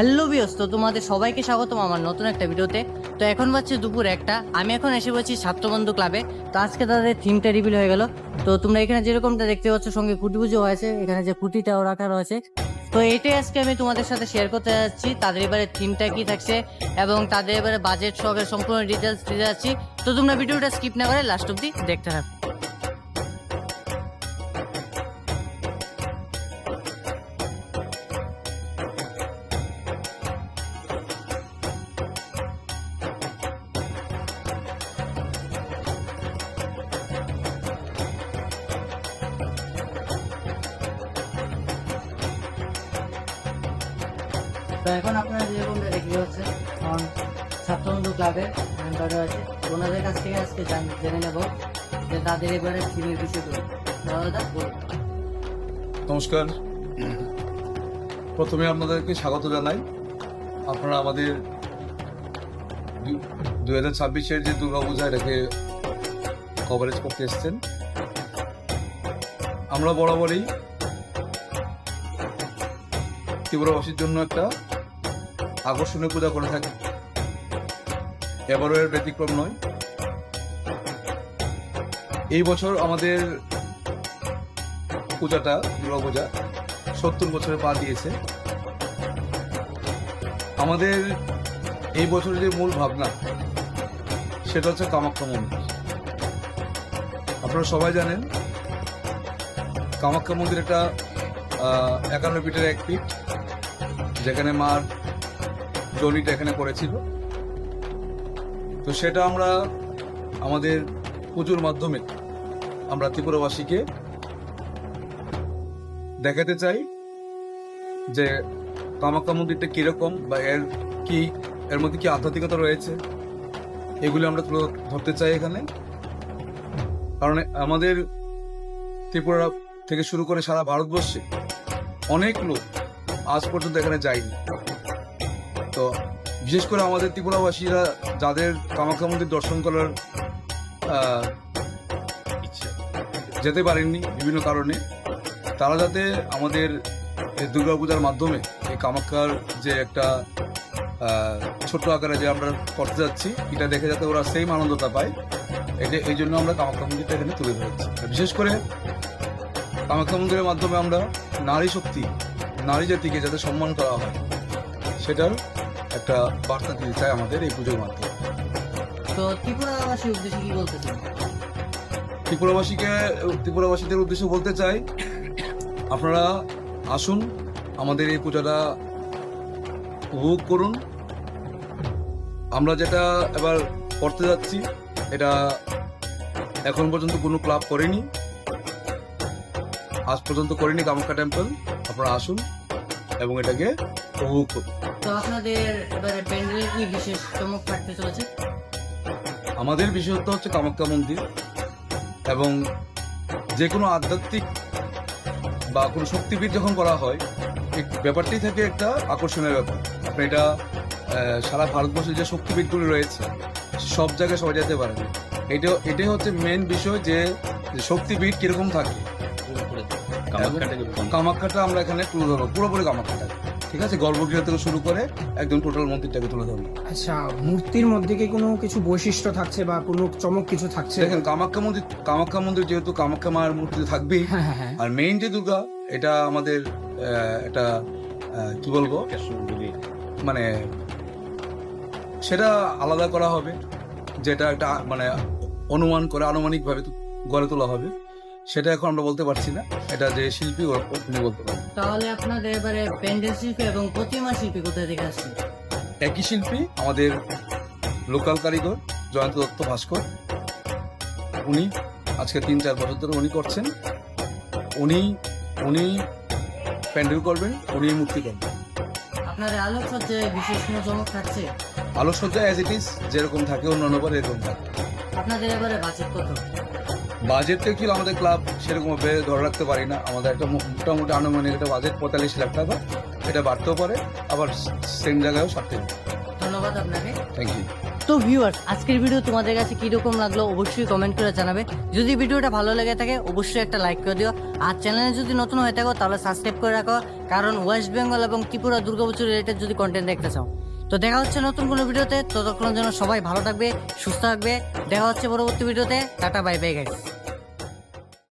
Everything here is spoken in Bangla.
হ্যালো ভিউয়ার্স, তো তোমাদের সবাইকে স্বাগতম আমার নতুন একটা ভিডিওতে। তো এখন বাজছে দুপুর একটা, আমি এখন এসে বলছি ছাত্রবন্ধু ক্লাবে। তো আজকে তাদের থিমটা রিভিল হয়ে গেল। তো তোমরা এখানে যেরকমটা দেখতে পাচ্ছ সঙ্গে খুঁটি পুজো হয়েছে, এখানে যে খুঁটিটাও রাখা রয়েছে। তো এটাই আজকে আমি তোমাদের সাথে শেয়ার করতে যাচ্ছি, তাদের এবারে থিমটা কি থাকছে এবং তাদের এবারে বাজেট সহ সম্পূর্ণ ডিটেলস দিতে যাচ্ছি। তো তোমরা ভিডিওটা স্কিপ না করে লাস্ট অব্দি দেখতে থাকো। তো এখন আপনারা যেরকমটা দেখতে পাচ্ছেন ছাত্রবন্ধু ক্লাবের মেম্বার আছে, ওনাদের কাছ থেকে আজকে জেনে নেব যে তাদের এবারে থিমের বিষয়গুলো। দাদা বলুন। নমস্কার, প্রথমে আপনাদেরকে স্বাগত জানাই। আপনারা আমাদের 2026-এর যে দুর্গাপূজা এটাকে কভারেজ করতে এসছেন। আমরা বরাবরই ত্রিপুরাবাসীর জন্য একটা আকর্ষণীয় পূজা করে থাকি, এবারও এর ব্যতিক্রম নয়। এই বছর আমাদের পূজাটা দুর্গাপূজা 70 বছরে পা দিয়েছে। আমাদের এই বছরের যে মূল ভাবনা সেটা হচ্ছে কামাখ্যা মন্দির। আপনারা সবাই জানেন কামাখ্যা মন্দির একটা 51 ফিটের এক ফিট, যেখানে মার জনিটা এখানে করেছিল। তো সেটা আমরা আমাদের পুজোর মাধ্যমে আমরা ত্রিপুরাবাসীকে দেখাতে চাই যে কামাখ্যা মন্দিরটা কিরকম বা এর মধ্যে কি আধ্যাত্মিকতা রয়েছে, এগুলো আমরা তুলে ধরতে চাই এখানে। কারণ আমাদের ত্রিপুরা থেকে শুরু করে সারা ভারতবর্ষে অনেক লোক আজ পর্যন্ত এখানে যায়নি। তো বিশেষ করে আমাদের ত্রিপুরাবাসীরা যাদের কামাখ্যা মন্দির দর্শন করার ইচ্ছা যেতে পারেননি বিভিন্ন কারণে, তারা যাতে আমাদের এই দুর্গাপূজার মাধ্যমে এই কামাখ্যার যে একটা ছোট্ট আকারে যে আমরা করতে যাচ্ছি এটা দেখে যাতে ওরা সেম আনন্দটা পায়, এই জন্য আমরা কামাখ্যা মন্দিরটা এখানে তুলে ধরেছি। বিশেষ করে কামাখ্যা মন্দিরের মাধ্যমে আমরা নারী শক্তি, নারী জাতিকে যাতে সম্মান করা হয় সেটার একটা বার্তা দিতে চাই আমাদের এই পুজোর মাধ্যমে। তো ত্রিপুরাবাসীর উদ্দেশ্যে কি বলতে চান? ত্রিপুরাবাসীদের উদ্দেশ্যে বলতে চাই, আপনারা আসুন, আমাদের এই পূজাটা উপভোগ করুন। আমরা যেটা এবার করতে যাচ্ছি এটা এখন পর্যন্ত কোনো ক্লাব করেনি, আজ পর্যন্ত করেনি কামাখ্যা টেম্পল। আপনারা আসুন এবং এটাকে উপভোগ করুন। তো আপনাদের এবারে প্যান্ডেলের কি বিশেষ চমক থাকতে চলেছে? আমাদের বিশেষত্ব হচ্ছে কামাখ্যা মন্দির, এবং যে কোনো আধ্যাত্মিক বা কোনো শক্তিপীঠ যখন করা হয় এই ব্যাপারটি থেকে একটা আকর্ষণীয় ব্যাপার। আপনি এটা সারা ভারতবর্ষে যে শক্তিপীঠগুলি রয়েছে সব জায়গায় সবাই যেতে পারেন। এটাই হচ্ছে মেন বিষয় যে শক্তিপীঠ কিরকম থাকে। কামাখ্যাটা আমরা এখানে তুলে ধরবো, পুরোপুরি কামাখ্যাটা, ঠিক আছে, গর্ভগৃহ থেকে শুরু করে একদম টোটাল মন্দিরটাকে তুলে ধরবো। আচ্ছা, মূর্তির মধ্যে কি কোনো কিছু বৈশিষ্ট্য থাকছে বা কোনো চমক কিছু থাকছে? দেখেন, কামাখ্যা মন্দির যেহেতু কামাখ্যা মায়ের মূর্তি থাকবেই, আর মেইন যে দুর্গা, এটা আমাদের একটা কি বলবো, মানে সেটা আলাদা করা হবে, যেটা একটা মানে আনুমানিক ভাবে গড়ে তোলা হবে, সেটা এখন আমরা বলতে পারছি না। এটা যে শিল্পী তিনি বলতে পারেন। তাহলে আপনাদের এবারে প্যান্ডেল শিল্পী এবং প্রতিমা শিল্পী কোথা থেকে আসছে? একই শিল্পী, আমাদের লোকাল কারিগর জয়ন্ত দত্ত ভাস্কর, উনি আজকে 3-4 বছর ধরে উনি করছেন। উনি প্যান্ডেল করবেন, উনি মূর্তি করবেন। আপনাদের আলোকসজ্জায় বিশেষ কোনো চমক থাকছে? আলোকসজ্জা অ্যাজ ইট ইজ যেরকম থাকে অন্যান্যবার এরকম থাকে। আপনাদের এবারে বাজেট কত? বাজেটটা কি আমাদের ক্লাব সেরকম ভাবে ধরে রাখতে পারি না। আমাদের একটা মোটামুটি আনুমানিক একটা বাজেট 45 লাখ টাকা, এটা বাড়তেও পারে আবার সেম জায়গায়ও সারতে পারে। ধন্যবাদ আপনাকে। Thank you. তো ভিউয়ার্স, আজকের ভিডিও তোমাদের কাছে কিরকম লাগলো অবশ্যই কমেন্ট করে জানাবে। যদি ভিডিওটা ভালো লেগে থাকে অবশ্যই একটা লাইক করে দিও, আর চ্যানেলে যদি নতুন হয়ে থাকো তাহলে সাবস্ক্রাইব করে রাখো, কারণ ওয়েস্ট বেঙ্গল এবং ত্রিপুরা দুর্গাপুজোর রিলেটেড যদি কন্টেন্ট দেখতে চাও। তো দেখা হচ্ছে নতুন কোনো ভিডিওতে, ততক্ষণের জন্য সবাই ভালো থাকবে, সুস্থ থাকবে। দেখা হচ্ছে পরবর্তী ভিডিওতে। Tata, bye bye guys.